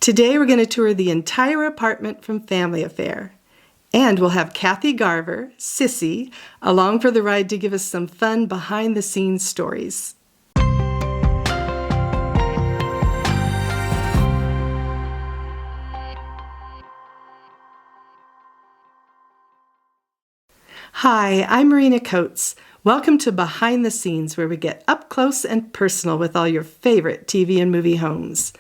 Today we're going to tour the entire apartment from Family Affair. And we'll have Kathy Garver, Cissy, along for the ride to give us some fun behind-the-scenes stories. Hi, I'm Marina Coates. Welcome to Behind the Scenes, where we get up close and personal with all your favorite TV and movie homes.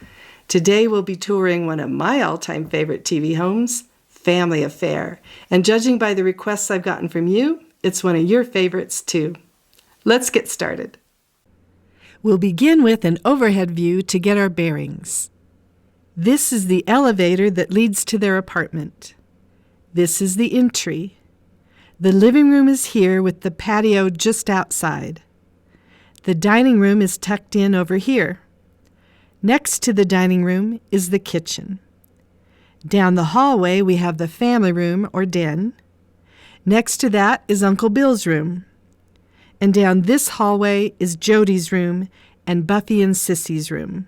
Today we'll be touring one of my all-time favorite TV homes, Family Affair. And judging by the requests I've gotten from you, it's one of your favorites too. Let's get started. We'll begin with an overhead view to get our bearings. This is the elevator that leads to their apartment. This is the entry. The living room is here with the patio just outside. The dining room is tucked in over here. Next to the dining room is the kitchen. Down the hallway we have the family room or den. Next to that is Uncle Bill's room. And down this hallway is Jody's room and Buffy and Cissy's room.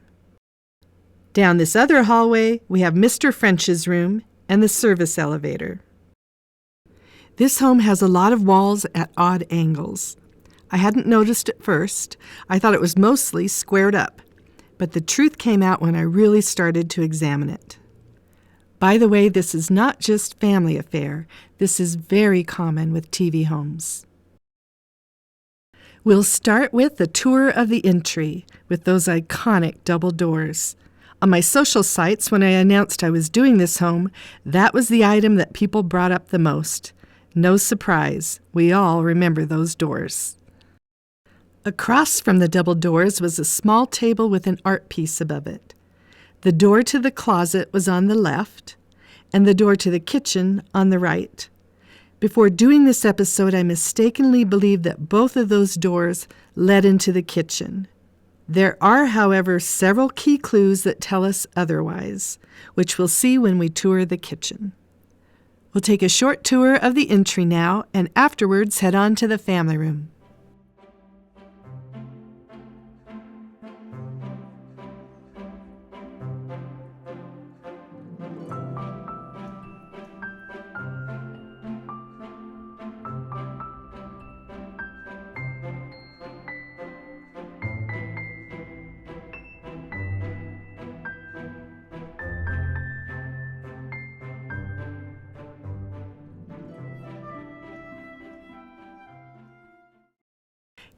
Down this other hallway we have Mr. French's room and the service elevator. This home has a lot of walls at odd angles. I hadn't noticed at first. I thought it was mostly squared up. But the truth came out when I really started to examine it. By the way, this is not just Family Affair. This is very common with TV homes. We'll start with the tour of the entry with those iconic double doors. On my social sites, when I announced I was doing this home, that was the item that people brought up the most. No surprise, we all remember those doors. Across from the double doors was a small table with an art piece above it. The door to the closet was on the left, and the door to the kitchen on the right. Before doing this episode, I mistakenly believed that both of those doors led into the kitchen. There are, however, several key clues that tell us otherwise, which we'll see when we tour the kitchen. We'll take a short tour of the entry now, and afterwards head on to the family room.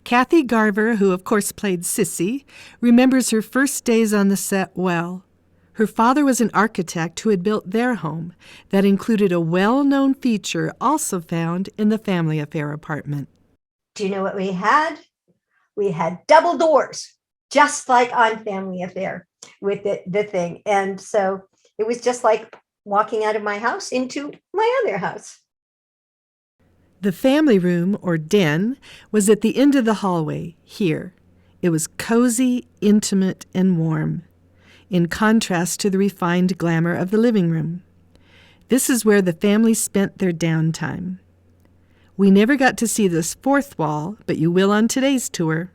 Kathy Garver, who of course played Cissy, remembers her first days on the set well. Her father was an architect who had built their home that included a well-known feature also found in the Family Affair apartment. Do you know what we had? We had double doors, just like on Family Affair with the thing. And so it was just like walking out of my house into my other house. The family room, or den, was at the end of the hallway, here. It was cozy, intimate, and warm, in contrast to the refined glamour of the living room. This is where the family spent their downtime. We never got to see this fourth wall, but you will on today's tour.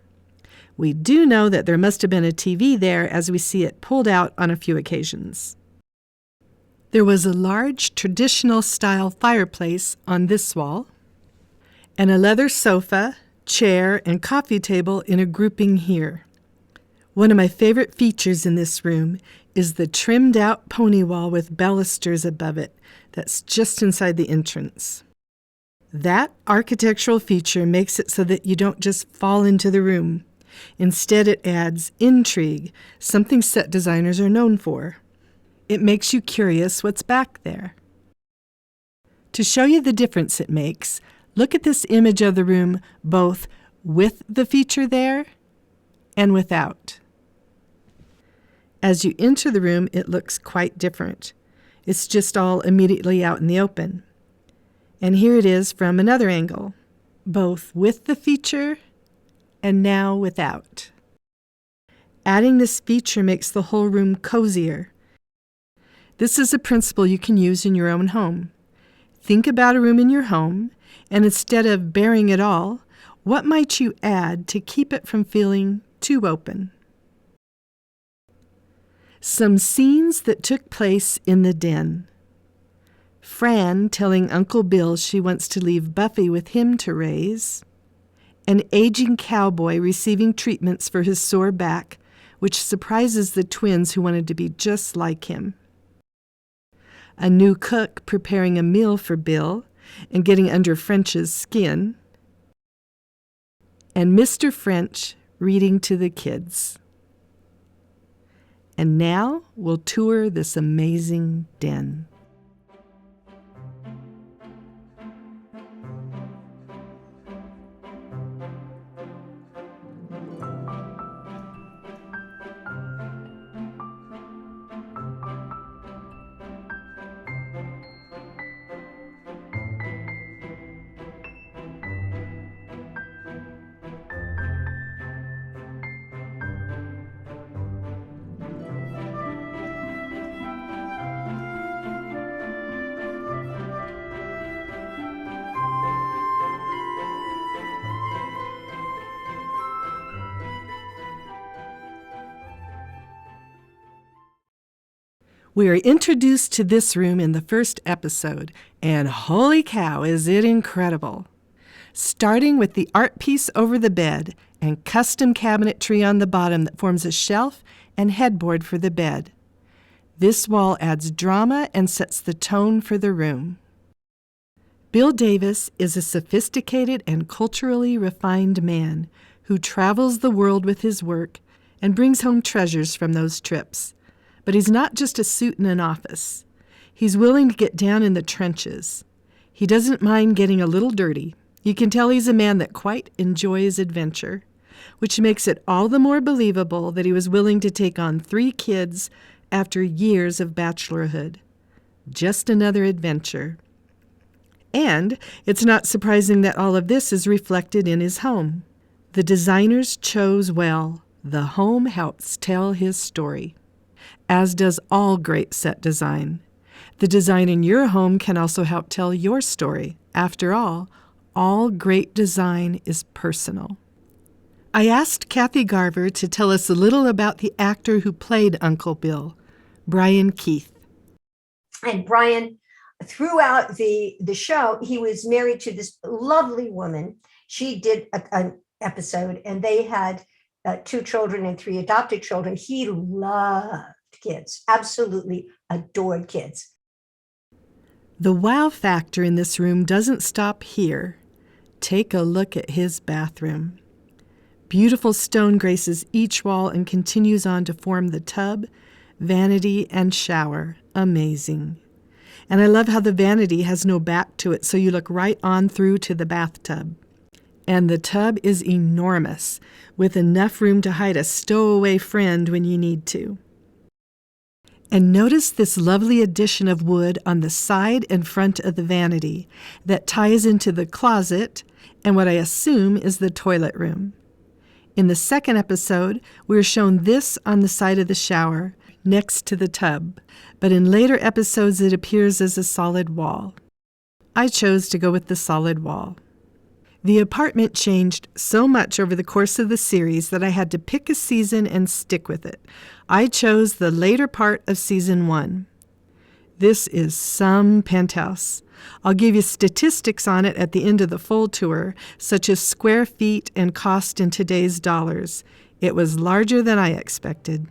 We do know that there must have been a TV there, as we see it pulled out on a few occasions. There was a large traditional-style fireplace on this wall, and a leather sofa, chair, and coffee table in a grouping here. One of my favorite features in this room is the trimmed-out pony wall with balusters above it that's just inside the entrance. That architectural feature makes it so that you don't just fall into the room. Instead, it adds intrigue, something set designers are known for. It makes you curious what's back there. To show you the difference it makes, look at this image of the room both with the feature there and without. As you enter the room, it looks quite different. It's just all immediately out in the open. And here it is from another angle, both with the feature and now without. Adding this feature makes the whole room cozier. This is a principle you can use in your own home. Think about a room in your home, and instead of burying it all, what might you add to keep it from feeling too open? Some scenes that took place in the den. Fran telling Uncle Bill she wants to leave Buffy with him to raise. An aging cowboy receiving treatments for his sore back, which surprises the twins who wanted to be just like him. A new cook preparing a meal for Bill and getting under French's skin. And Mr. French reading to the kids. And now we'll tour this amazing den. We are introduced to this room in the first episode, and holy cow, is it incredible. Starting with the art piece over the bed and custom cabinetry on the bottom that forms a shelf and headboard for the bed. This wall adds drama and sets the tone for the room. Bill Davis is a sophisticated and culturally refined man who travels the world with his work and brings home treasures from those trips. But he's not just a suit in an office. He's willing to get down in the trenches. He doesn't mind getting a little dirty. You can tell he's a man that quite enjoys adventure, which makes it all the more believable that he was willing to take on 3 kids after years of bachelorhood. Just another adventure. And it's not surprising that all of this is reflected in his home. The designers chose well. The home helps tell his story. As does all great set design. The design in your home can also help tell your story. After all great design is personal. I asked Kathy Garver to tell us a little about the actor who played Uncle Bill, Brian Keith. And Brian, throughout the show, he was married to this lovely woman. She did an episode, and they had 2 children and 3 adopted children. He loved kids, absolutely adored kids. The wow factor in this room doesn't stop here. Take a look at his bathroom. Beautiful stone graces each wall and continues on to form the tub, vanity, and shower. Amazing. And I love how the vanity has no back to it, so you look right on through to the bathtub. And the tub is enormous, with enough room to hide a stowaway friend when you need to. And notice this lovely addition of wood on the side and front of the vanity that ties into the closet and what I assume is the toilet room. In the second episode, we're shown this on the side of the shower, next to the tub, but in later episodes it appears as a solid wall. I chose to go with the solid wall. The apartment changed so much over the course of the series that I had to pick a season and stick with it. I chose the later part of season 1. This is some penthouse. I'll give you statistics on it at the end of the full tour, such as square feet and cost in today's dollars. It was larger than I expected.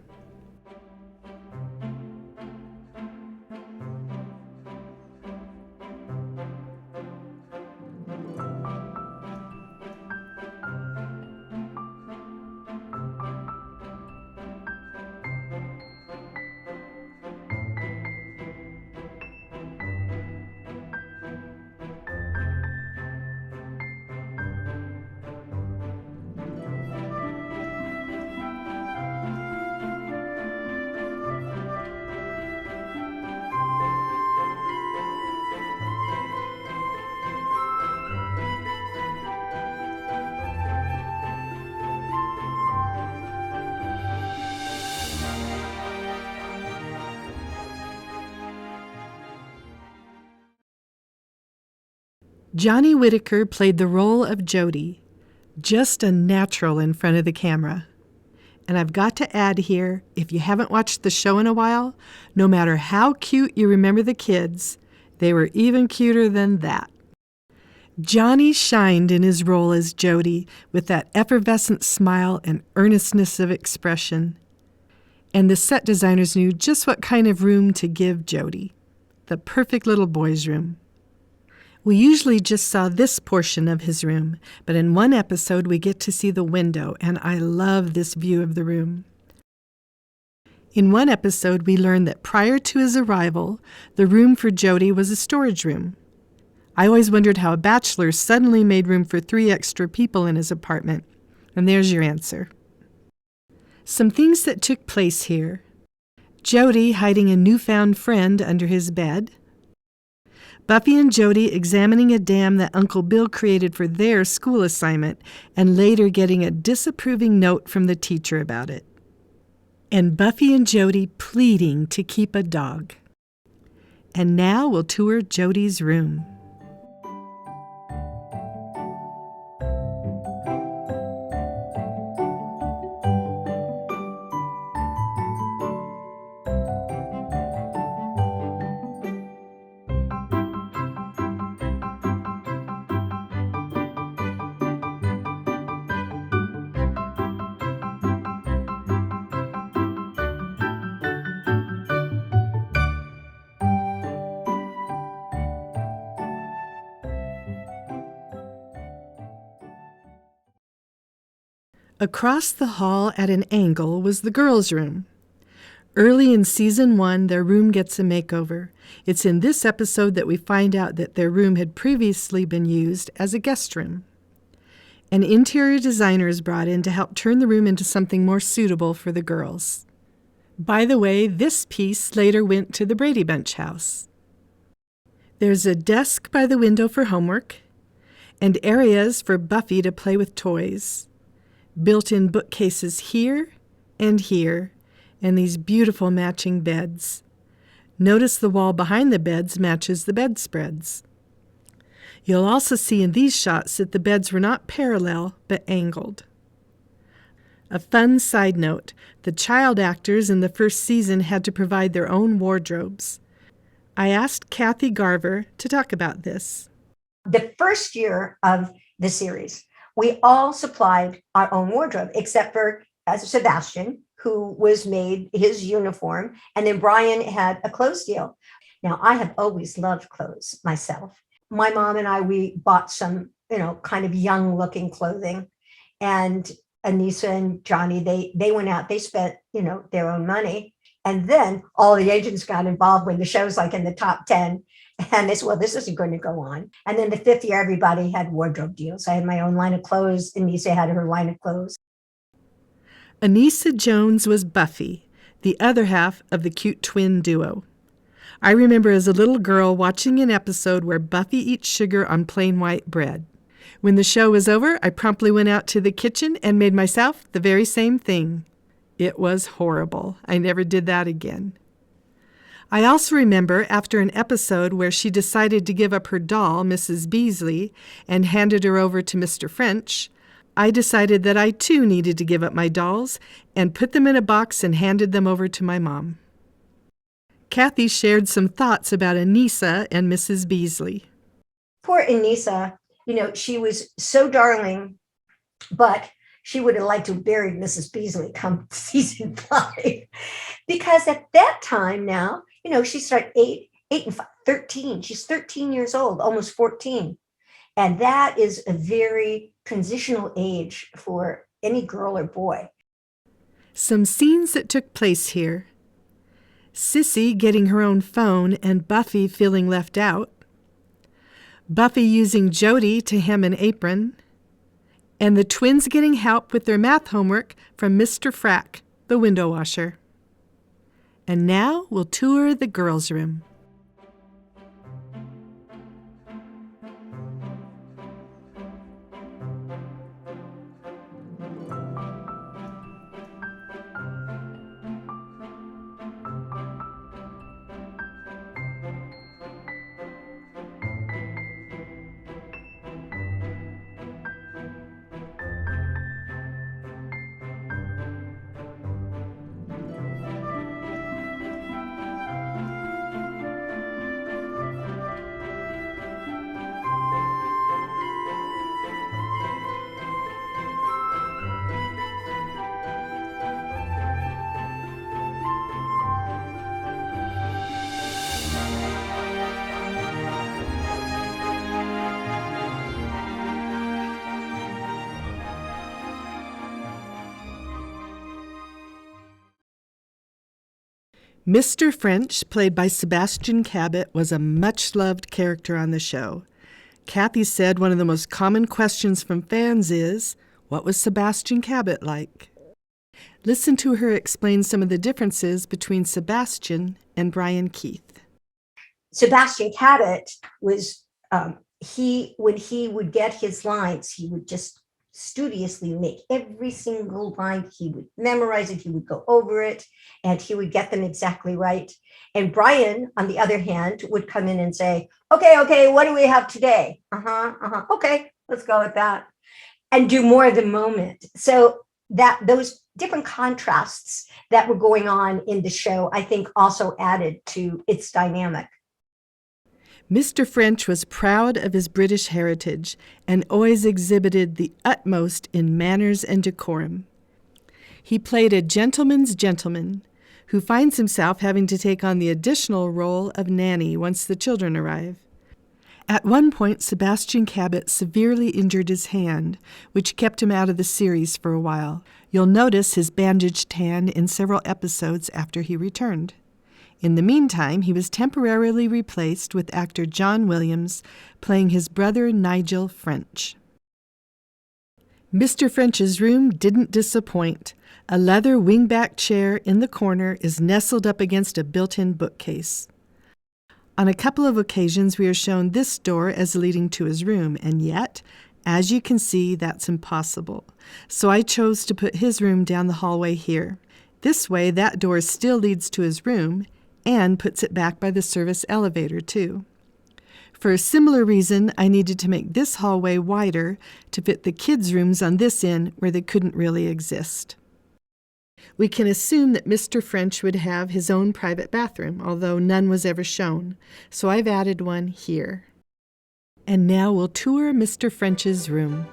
Johnny Whitaker played the role of Jody, just a natural in front of the camera. And I've got to add here, if you haven't watched the show in a while, no matter how cute you remember the kids, they were even cuter than that. Johnny shined in his role as Jody with that effervescent smile and earnestness of expression. And the set designers knew just what kind of room to give Jody. The perfect little boy's room. We usually just saw this portion of his room, but in one episode we get to see the window, and I love this view of the room. In one episode we learn that prior to his arrival, the room for Jody was a storage room. I always wondered how a bachelor suddenly made room for 3 extra people in his apartment, and there's your answer. Some things that took place here. Jody hiding a newfound friend under his bed. Buffy and Jody examining a dam that Uncle Bill created for their school assignment and later getting a disapproving note from the teacher about it. And Buffy and Jody pleading to keep a dog. And now we'll tour Jody's room. Across the hall at an angle was the girls' room. Early in season 1, their room gets a makeover. It's in this episode that we find out that their room had previously been used as a guest room. An interior designer is brought in to help turn the room into something more suitable for the girls. By the way, this piece later went to the Brady Bunch house. There's a desk by the window for homework, and areas for Buffy to play with toys. Built-in bookcases here and here, and these beautiful matching beds. Notice the wall behind the beds matches the bedspreads. You'll also see in these shots that the beds were not parallel, but angled. A fun side note, the child actors in the first season had to provide their own wardrobes. I asked Kathy Garver to talk about this. The first year of the series, we all supplied our own wardrobe, except for Sebastian, who was made his uniform, and then Brian had a clothes deal. Now, I have always loved clothes myself. My mom and I, we bought some, kind of young-looking clothing, and Anissa and Johnny, they went out, they spent, their own money, and then all the agents got involved when the show's like in the top 10. And they said, well, this isn't going to go on. And then the 5th year, everybody had wardrobe deals. I had my own line of clothes. Anissa had her line of clothes. Anissa Jones was Buffy, the other half of the cute twin duo. I remember as a little girl watching an episode where Buffy eats sugar on plain white bread. When the show was over, I promptly went out to the kitchen and made myself the very same thing. It was horrible. I never did that again. I also remember after an episode where she decided to give up her doll, Mrs. Beasley, and handed her over to Mr. French, I decided that I too needed to give up my dolls and put them in a box and handed them over to my mom. Kathy shared some thoughts about Anissa and Mrs. Beasley. Poor Anissa, she was so darling, but she would have liked to have buried Mrs. Beasley come season 5. Because at that time now, she started 8 and 5, 13. She's 13 years old, almost 14. And that is a very transitional age for any girl or boy. Some scenes that took place here. Cissy getting her own phone and Buffy feeling left out. Buffy using Jody to hem an apron. And the twins getting help with their math homework from Mr. Frack, the window washer. And now we'll tour the girls' room. Mr. French, played by Sebastian Cabot, was a much-loved character on the show. Kathy said one of the most common questions from fans is, what was Sebastian Cabot like? Listen to her explain some of the differences between Sebastian and Brian Keith. Sebastian Cabot was, when he would get his lines, he would just studiously make every single line. He would memorize it, he would go over it, and he would get them exactly right. And Brian, on the other hand, would come in and say, okay, what do we have today? Okay, let's go with that. And do more of the moment. So that those different contrasts that were going on in the show, I think also added to its dynamic. Mr. French was proud of his British heritage and always exhibited the utmost in manners and decorum. He played a gentleman's gentleman who finds himself having to take on the additional role of nanny once the children arrive. At one point, Sebastian Cabot severely injured his hand, which kept him out of the series for a while. You'll notice his bandaged hand in several episodes after he returned. In the meantime, he was temporarily replaced with actor John Williams, playing his brother Nigel French. Mr. French's room didn't disappoint. A leather wingback chair in the corner is nestled up against a built-in bookcase. On a couple of occasions, we are shown this door as leading to his room, and yet, as you can see, that's impossible. So I chose to put his room down the hallway here. This way, that door still leads to his room, and puts it back by the service elevator, too. For a similar reason, I needed to make this hallway wider to fit the kids' rooms on this end where they couldn't really exist. We can assume that Mr. French would have his own private bathroom, although none was ever shown, so I've added one here. And now we'll tour Mr. French's room.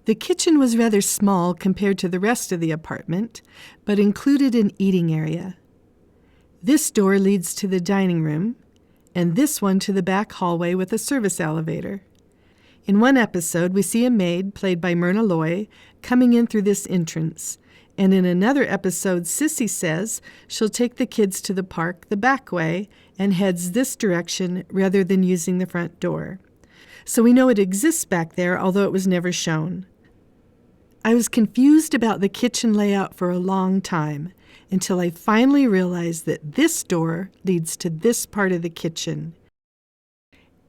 The kitchen was rather small compared to the rest of the apartment, but included an eating area. This door leads to the dining room, and this one to the back hallway with a service elevator. In one episode, we see a maid, played by Myrna Loy, coming in through this entrance, and in another episode, Cissy says she'll take the kids to the park the back way and heads this direction rather than using the front door. So we know it exists back there, although it was never shown. I was confused about the kitchen layout for a long time until I finally realized that this door leads to this part of the kitchen.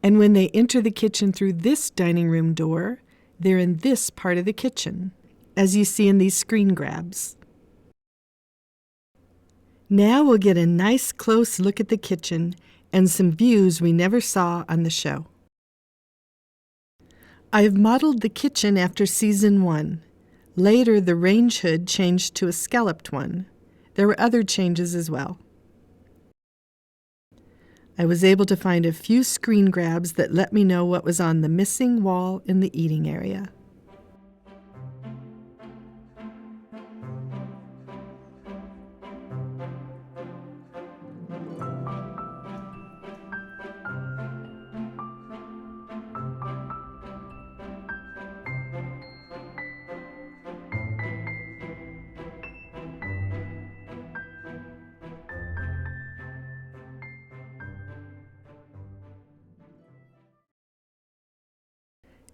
And when they enter the kitchen through this dining room door, they're in this part of the kitchen, as you see in these screen grabs. Now we'll get a nice close look at the kitchen and some views we never saw on the show. I've modeled the kitchen after season 1. Later, the range hood changed to a scalloped one. There were other changes as well. I was able to find a few screen grabs that let me know what was on the missing wall in the eating area.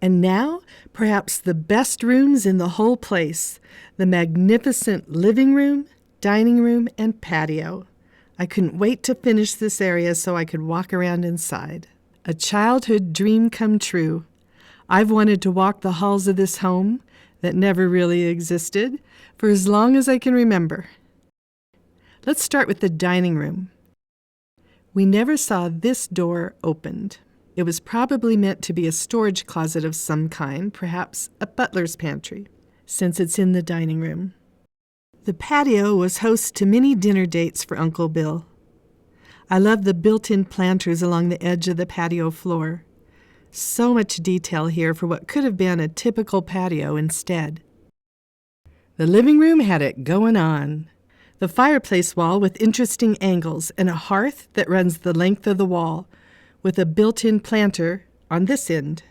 And now, perhaps the best rooms in the whole place, the magnificent living room, dining room, and patio. I couldn't wait to finish this area so I could walk around inside. A childhood dream come true. I've wanted to walk the halls of this home that never really existed for as long as I can remember. Let's start with the dining room. We never saw this door opened. It was probably meant to be a storage closet of some kind, perhaps a butler's pantry, since it's in the dining room. The patio was host to many dinner dates for Uncle Bill. I love the built-in planters along the edge of the patio floor. So much detail here for what could have been a typical patio instead. The living room had it going on. The fireplace wall with interesting angles and a hearth that runs the length of the wall with a built-in planter on this end.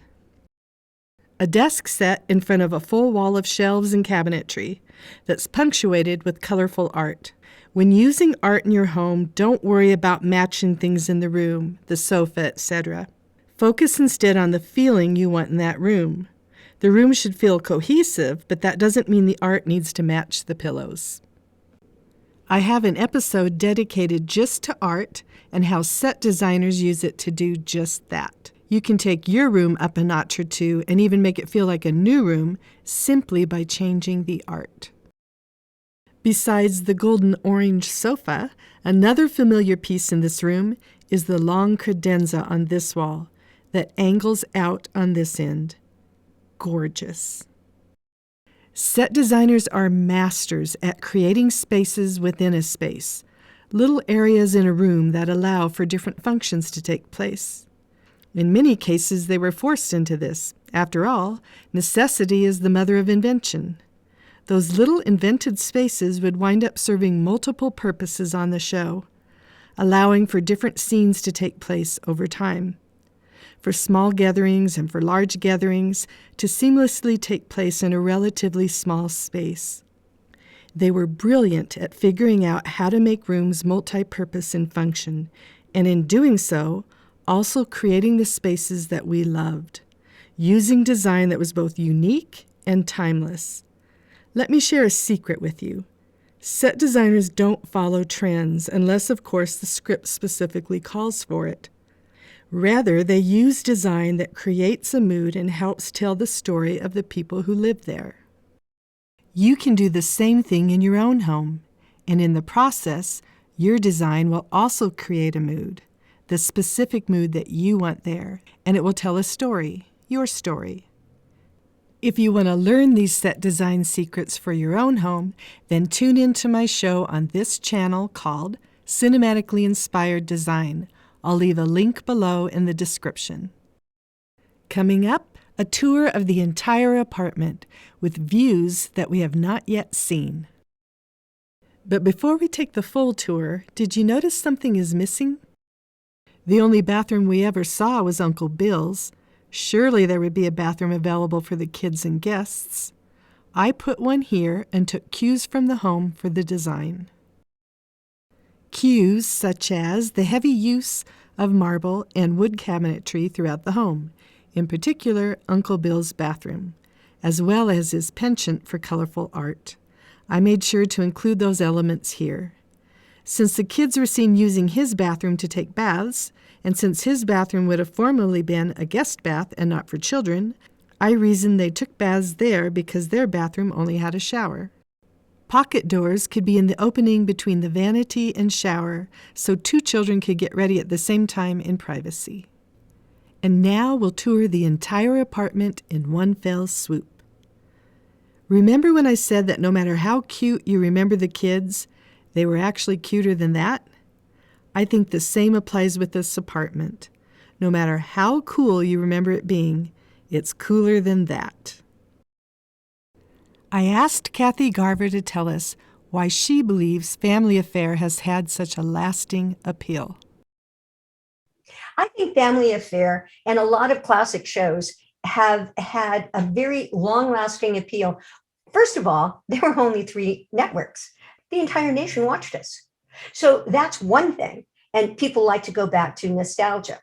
A desk set in front of a full wall of shelves and cabinetry that's punctuated with colorful art. When using art in your home, don't worry about matching things in the room, the sofa, etc. Focus instead on the feeling you want in that room. The room should feel cohesive, but that doesn't mean the art needs to match the pillows. I have an episode dedicated just to art and how set designers use it to do just that. You can take your room up a notch or two and even make it feel like a new room simply by changing the art. Besides the golden orange sofa, another familiar piece in this room is the long credenza on this wall that angles out on this end. Gorgeous. Set designers are masters at creating spaces within a space, little areas in a room that allow for different functions to take place. In many cases, they were forced into this. After all, necessity is the mother of invention. Those little invented spaces would wind up serving multiple purposes on the show, allowing for different scenes to take place over time. For small gatherings and for large gatherings to seamlessly take place in a relatively small space. They were brilliant at figuring out how to make rooms multi-purpose in function, and in doing so, also creating the spaces that we loved, using design that was both unique and timeless. Let me share a secret with you. Set designers don't follow trends unless, of course, the script specifically calls for it. Rather, they use design that creates a mood and helps tell the story of the people who live there. You can do the same thing in your own home, and in the process, your design will also create a mood, the specific mood that you want there, and it will tell a story, your story. If you want to learn these set design secrets for your own home, then tune into my show on this channel called Cinematically Inspired Design. I'll leave a link below in the description. Coming up, a tour of the entire apartment with views that we have not yet seen. But before we take the full tour, did you notice something is missing? The only bathroom we ever saw was Uncle Bill's. Surely there would be a bathroom available for the kids and guests. I put one here and took cues from the home for the design. Cues such as the heavy use of marble and wood cabinetry throughout the home, in particular Uncle Bill's bathroom, as well as his penchant for colorful art. I made sure to include those elements here. Since the kids were seen using his bathroom to take baths, and since his bathroom would have formerly been a guest bath and not for children, I reasoned they took baths there because their bathroom only had a shower. Pocket doors could be in the opening between the vanity and shower, so two children could get ready at the same time in privacy. And now we'll tour the entire apartment in one fell swoop. Remember when I said that no matter how cute you remember the kids, they were actually cuter than that? I think the same applies with this apartment. No matter how cool you remember it being, it's cooler than that. I asked Kathy Garver to tell us why she believes Family Affair has had such a lasting appeal. I think Family Affair and a lot of classic shows have had a very long-lasting appeal. First of all, there were only 3 networks. The entire nation watched us. So that's one thing. And people like to go back to nostalgia.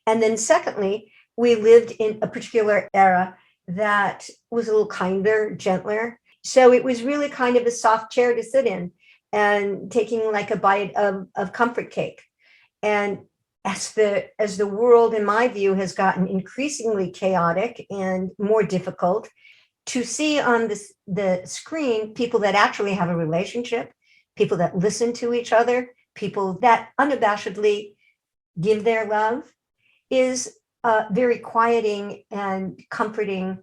And then secondly, we lived in a particular era that was a little kinder, gentler. So it was really kind of a soft chair to sit in and taking like a bite of comfort cake. And as the world, in my view, has gotten increasingly chaotic and more difficult, to see on the screen people that actually have a relationship, people that listen to each other, people that unabashedly give their love, is a very quieting and comforting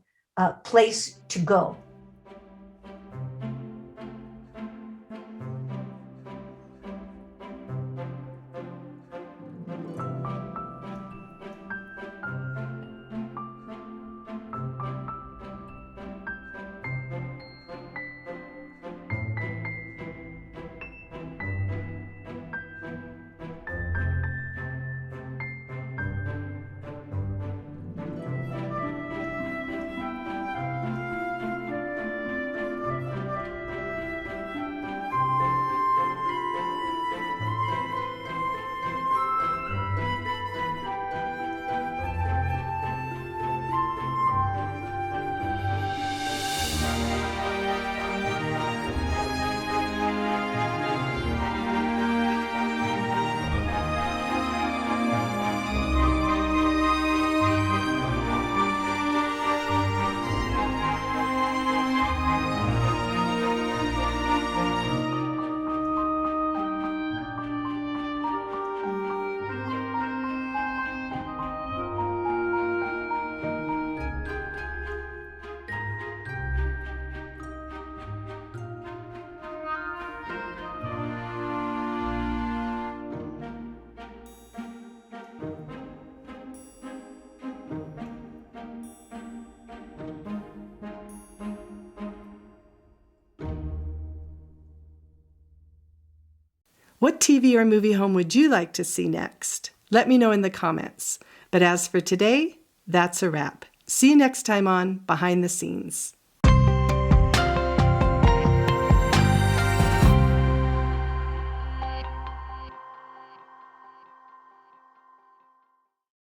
place to go. What TV or movie home would you like to see next? Let me know in the comments. But as for today, that's a wrap. See you next time on Behind the Scenes.